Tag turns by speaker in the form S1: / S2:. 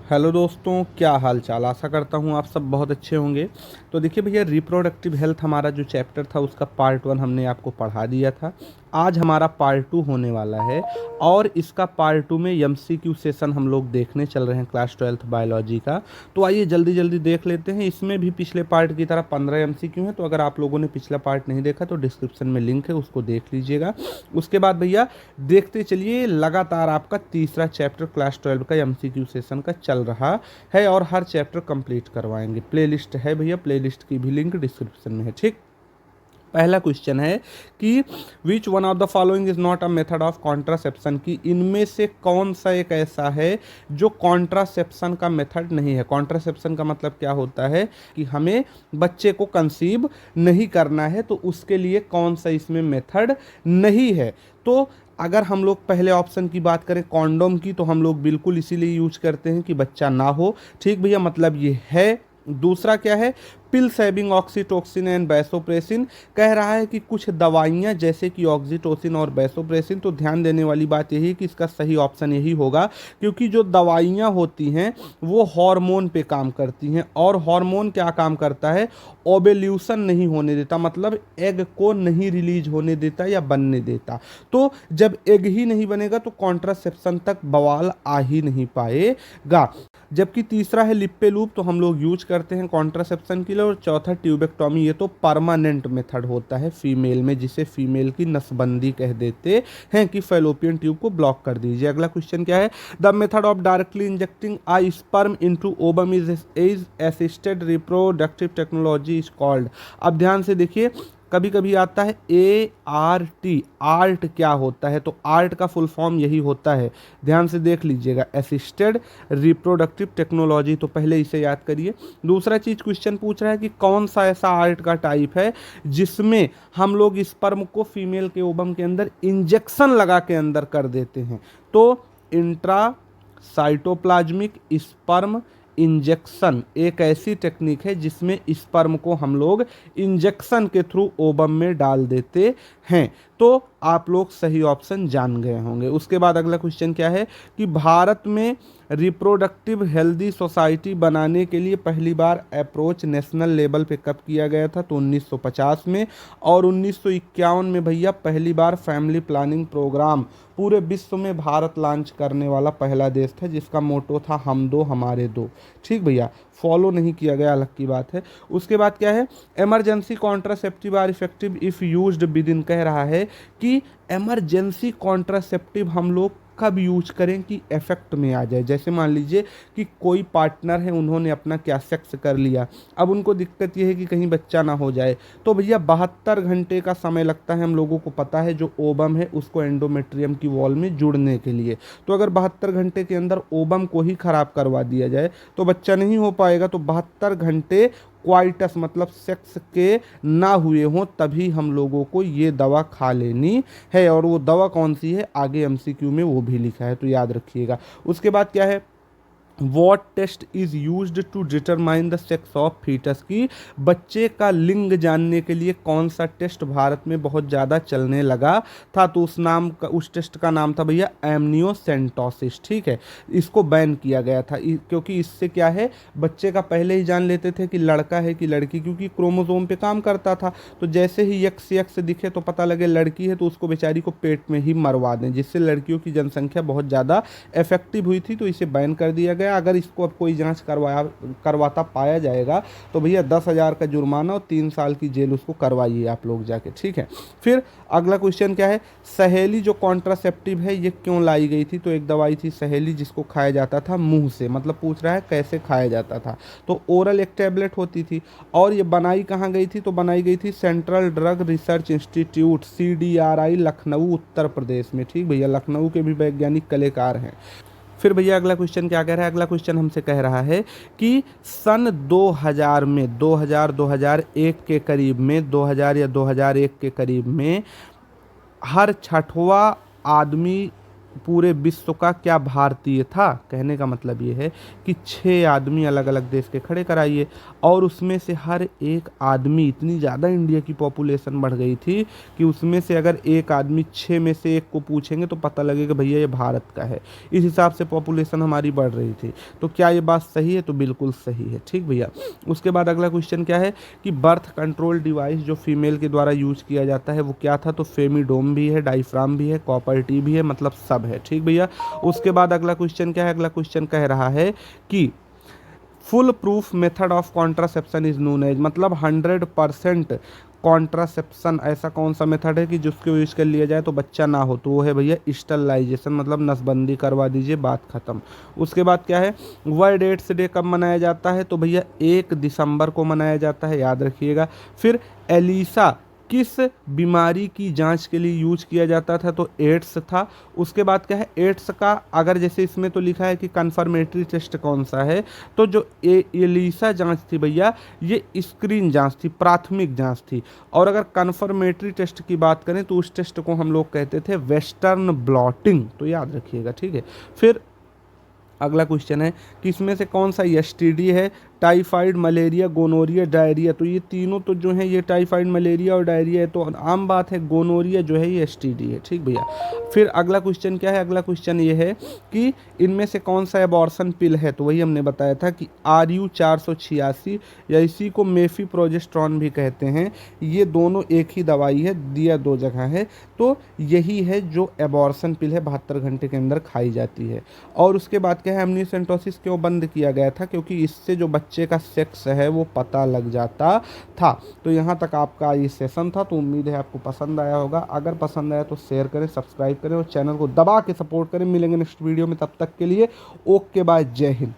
S1: Hello दोस्तों, क्या हाल चाल। आशा करता हूँ आप सब बहुत अच्छे होंगे। तो देखिए भैया, रिप्रोडक्टिव हेल्थ हमारा जो चैप्टर था उसका पार्ट 1 हमने आपको पढ़ा दिया था। आज हमारा पार्ट 2 होने वाला है और इसका पार्ट 2 में एमसीक्यू सेशन हम लोग देखने चल रहे हैं क्लास 12th बायोलॉजी का। तो आइए जल्दी जल्दी देख लेते हैं। इसमें भी पिछले पार्ट की तरह 15 एमसीक्यू हैं, तो अगर आप लोगों ने पिछला पार्ट नहीं देखा तो डिस्क्रिप्शन में लिंक है, उसको देख लीजिएगा। उसके बाद भैया देखते चलिए, लगातार आपका तीसरा चैप्टर क्लास 12 का एमसीक्यू सेशन का चल रहा है और हर चैप्टर कंप्लीट करवाएंगे। प्लेलिस्ट है भैया, प्लेलिस्ट की भी लिंक डिस्क्रिप्शन में है। ठीक, पहला क्वेश्चन है कि which one of the following is not a method of contraception, की इनमें से कौन सा एक ऐसा है जो कॉन्ट्रासेप्शन का मेथड नहीं है। कॉन्ट्रासेप्शन का मतलब क्या होता है कि हमें बच्चे को कंसीव नहीं करना है, तो उसके लिए कौन सा इसमें मेथड नहीं है। तो अगर हम लोग पहले ऑप्शन की बात करें कॉन्डोम की, तो हम लोग बिल्कुल इसीलिए यूज करते हैं कि बच्चा ना हो। ठीक भैया, मतलब ये है। दूसरा क्या है, पिल सेविंग ऑक्सीटोसिन एंड वैसोप्रेसिन, कह रहा है कि कुछ दवाइयां जैसे कि ऑक्सीटोसिन और वैसोप्रेसिन। तो ध्यान देने वाली बात यही है कि इसका सही ऑप्शन यही होगा, क्योंकि जो दवाइयां होती हैं वो हार्मोन पे काम करती हैं, और हार्मोन क्या काम करता है, ओवेल्यूशन नहीं होने देता, मतलब एग को नहीं रिलीज होने देता या बनने देता। तो जब एग ही नहीं बनेगा तो कॉन्ट्रासेप्शन तक बवाल आ ही नहीं पाएगा। जबकि तीसरा है लिप्पे लूप, तो हम लोग यूज करते हैं कॉन्ट्रासेप्शन के लिए। और चौथा ट्यूबेक्टॉमी, ये तो परमानेंट मेथड होता है फीमेल में, जिसे फीमेल की नसबंदी कह देते हैं कि फैलोपियन ट्यूब को ब्लॉक कर दीजिए। अगला क्वेश्चन क्या है, the method of directly injecting a sperm into ovum is assisted reproductive technology is called. अब ध्यान से देखिए, कभी कभी आता है ART, आर्ट क्या होता है, तो आर्ट का फुल फॉर्म यही होता है। ध्यान से देख लीजिएगा, असिस्टेड रिप्रोडक्टिव टेक्नोलॉजी, तो पहले इसे याद करिए। दूसरा चीज क्वेश्चन पूछ रहा है कि कौन सा ऐसा आर्ट का टाइप है जिसमें हम लोग स्पर्म को फीमेल के ओवम के अंदर इंजेक्शन लगा के अंदर कर देते हैं। तो इंट्रा साइटोप्लाज्मिक स्पर्म इंजेक्शन एक ऐसी टेक्निक है जिसमें स्पर्म को हम लोग इंजेक्शन के थ्रू ओवम में डाल देते हैं। तो आप लोग सही ऑप्शन जान गए होंगे। उसके बाद अगला क्वेश्चन क्या है कि भारत में रिप्रोडक्टिव हेल्दी सोसाइटी बनाने के लिए पहली बार अप्रोच नेशनल लेवल पे कब किया गया था, तो 1950 में। और 1951 में भैया पहली बार फैमिली प्लानिंग प्रोग्राम पूरे विश्व में भारत लॉन्च करने वाला पहला देश था, जिसका मोटो था हम दो हमारे दो। ठीक भैया, फॉलो नहीं किया गया अलग की बात है। उसके बाद क्या है, emergency contraceptive are effective if used within, कह रहा है कि इमरजेंसी कॉन्ट्रासेप्टिव हम लोग कब यूज करें कि इफेक्ट में आ जाए। जैसे मान लीजिए कि कोई पार्टनर है, उन्होंने अपना क्या सेक्स कर लिया, अब उनको दिक्कत यह है कि कहीं बच्चा ना हो जाए, तो भैया 72 घंटे का समय लगता है, हम लोगों को पता है, जो ओबम है उसको एंडोमेट्रियम की वॉल में जुड़ने के लिए। तो अगर 72 घंटे के अंदर ओबम को ही खराब करवा दिया जाए तो बच्चा नहीं हो पाएगा। तो 72 घंटे क्वाइटस मतलब सेक्स के ना हुए हों तभी हम लोगों को ये दवा खा लेनी है। और वो दवा कौन सी है आगे एमसीक्यू में वो भी लिखा है, तो याद रखिएगा। उसके बाद क्या है, what test is used to determine the sex of foetus, की बच्चे का लिंग जानने के लिए कौन सा टेस्ट भारत में बहुत ज़्यादा चलने लगा था, तो उस टेस्ट का नाम था भैया एमनियोसेंटोसिस। ठीक है, इसको बैन किया गया था क्योंकि इससे क्या है, बच्चे का पहले ही जान लेते थे कि लड़का है कि लड़की, क्योंकि क्रोमोसोम पे काम करता था। तो जैसे ही यक्स यक्स दिखे तो पता लगे लड़की है, तो उसको बेचारी को पेट में ही मरवा दें, जिससे लड़कियों की जनसंख्या बहुत ज़्यादा इफेक्टिव हुई थी। तो इसे बैन कर दिया गया। अगर इसको अब कोई जांच करवाता पाया जाएगा तो भैया 10,000 का जुर्माना और 3 साल की जेल उसको करवाइए आप लोग जाके। ठीक है, फिर अगला क्वेश्चन क्या है, सहेली जो कॉन्ट्रासेप्टिव है ये क्यों लाई गई थी, तो एक दवाई थी सहेली जिसको खाया जाता था मुंह से, मतलब पूछ रहा है कैसे खाया जाता था, तो ओरल एक टैबलेट होती थी। और ये बनाई कहाँ गई थी, तो बनाई गई थी central drug research institute CDRI Lucknow Uttar Pradesh में। ठीक भैया, लखनऊ के भी वैज्ञानिक कलाकार हैं। फिर भैया अगला क्वेश्चन क्या कह रहा है, अगला क्वेश्चन हमसे कह रहा है कि सन 2000 में 2001 के करीब में 2000 या 2001 के करीब में हर छठवां आदमी पूरे विश्व का क्या भारतीय था? कहने का मतलब ये है कि 6 आदमी अलग अलग देश के खड़े कराइए, और उसमें से हर एक आदमी, इतनी ज़्यादा इंडिया की पॉपुलेशन बढ़ गई थी कि उसमें से अगर एक आदमी 6 में से एक को पूछेंगे तो पता लगेगा भैया ये भारत का है। इस हिसाब से पॉपुलेशन हमारी बढ़ रही थी। तो क्या ये बात सही है? तो बिल्कुल सही है। ठीक भैया। उसके बाद अगला क्वेश्चन क्या है कि बर्थ कंट्रोल डिवाइस जो फीमेल के द्वारा यूज किया जाता है वो क्या था? तो फेमिडोम भी है, डायफ्राम भी है, कॉपर टी भी है, मतलब सब है। ठीक भैया। उसके बाद अगला क्वेश्चन क्या है? अगला क्वेश्चन कह रहा है कि foolproof method of contraception is known as, मतलब 100% कॉन्ट्रासेप्शन ऐसा कौन सा मेथड है कि जिसको यूज कर लिया जाए तो बच्चा ना हो? तो वो है भैया स्टरलाइजेशन, मतलब नसबंदी करवा दीजिए, बात खत्म। उसके बाद क्या है? वर्ल्ड एड्स डे कब मनाया जाता है? तो भैया 1 दिसंबर को मनाया जाता है, याद रखिएगा। फिर एलिसा किस बीमारी की जांच के लिए यूज किया जाता था? तो एड्स था। उसके बाद क्या है? एड्स का अगर जैसे इसमें तो लिखा है कि कन्फर्मेटरी टेस्ट कौन सा है, तो जो एलिसा जांच थी भैया ये स्क्रीन जांच थी, प्राथमिक जांच थी। और अगर कन्फर्मेटरी टेस्ट की बात करें तो उस टेस्ट को हम लोग कहते थे वेस्टर्न ब्लॉटिंग, तो याद रखिएगा। ठीक है। फिर अगला क्वेश्चन है कि इसमें से कौन सा एसटीडी है? Typhoid, malaria, gonorrhoea, diarrhoea. तो ये तीनों तो जो है ये टाइफाइड, मलेरिया और डायरिया है, तो आम बात है गोनोरिया जो है ये एसटीडी है। ठीक भैया। फिर अगला क्वेश्चन क्या है? अगला क्वेश्चन ये है कि इनमें से कौन सा एबॉर्शन पिल है? तो वही हमने बताया था कि RU-486 या इसी को मेफी प्रोजेस्ट्रॉन भी कहते हैं। ये दोनों एक ही दवाई है, दिया 2 जगह है। तो यही है जो एबॉर्शन पिल है, 72 घंटे के अंदर खाई जाती है। और उसके बाद क्या है? एमनियोसेंटोसिस क्यों बंद किया गया था? क्योंकि इससे जो बच्चे का सेक्स है वो पता लग जाता था। तो यहाँ तक आपका ये सेशन था, तो उम्मीद है आपको पसंद आया होगा। अगर पसंद आया तो शेयर करें, सब्सक्राइब करें और चैनल को दबा के सपोर्ट करें। मिलेंगे नेक्स्ट वीडियो में, तब तक के लिए ओके बाय, जय हिंद।